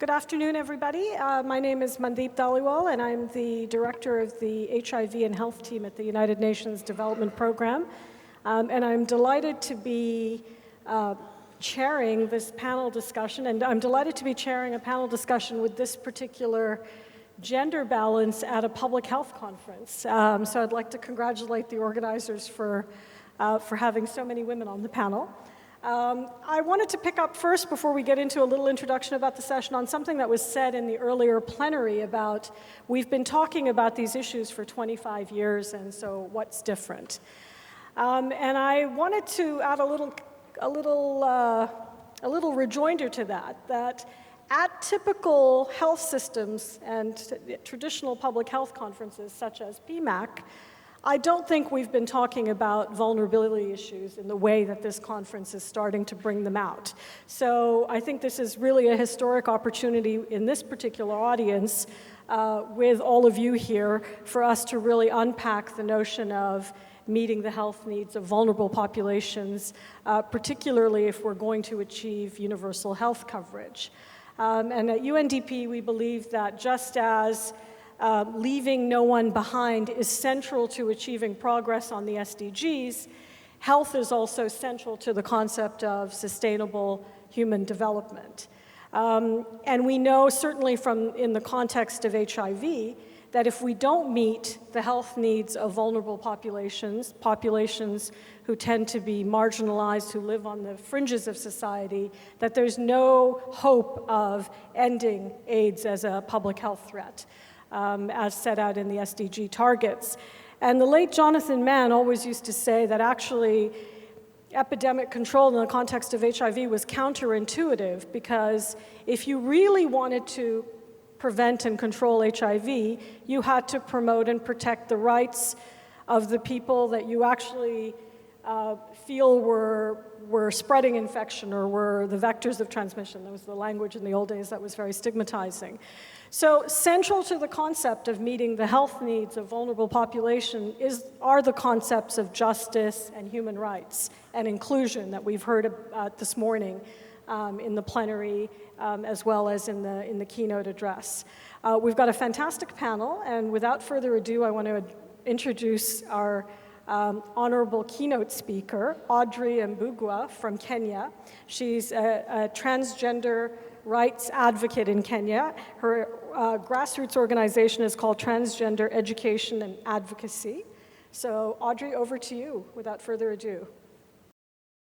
Good afternoon, everybody. My name is Mandeep Dhaliwal, and I'm the director of the HIV and health team at the United Nations Development Program. And I'm delighted to be chairing this panel discussion, and I'm delighted to be chairing a panel discussion with this particular gender balance at a public health conference. So I'd like to congratulate the organizers for having so many women on the panel. I wanted to pick up first, before we get into a little introduction about the session, on something that was said in the earlier plenary about we've been talking about these issues for 25 years, and so what's different? And I wanted to add a little rejoinder to that at typical health systems and traditional public health conferences such as PMAC, I don't think we've been talking about vulnerability issues in the way that this conference is starting to bring them out. So I think this is really a historic opportunity in this particular audience with all of you here for us to really unpack the notion of meeting the health needs of vulnerable populations, particularly if we're going to achieve universal health coverage. And at UNDP, we believe that just as leaving no one behind is central to achieving progress on the SDGs, health is also central to the concept of sustainable human development. And we know, certainly in the context of HIV, that if we don't meet the health needs of vulnerable populations who tend to be marginalized, who live on the fringes of society, that there's no hope of ending AIDS as a public health threat, as set out in the SDG targets. And the late Jonathan Mann always used to say that actually epidemic control in the context of HIV was counterintuitive, because if you really wanted to prevent and control HIV, you had to promote and protect the rights of the people that you actually feel were spreading infection or were the vectors of transmission. That was the language in the old days that was very stigmatizing. So central to the concept of meeting the health needs of vulnerable population are the concepts of justice and human rights and inclusion that we've heard about this morning in the plenary as well as in the keynote address. We've got a fantastic panel, and without further ado, I want to introduce our honorable keynote speaker, Audrey Mbugua from Kenya. She's a transgender rights advocate in Kenya. Her grassroots organization is called Transgender Education and Advocacy. So Audrey, over to you, without further ado.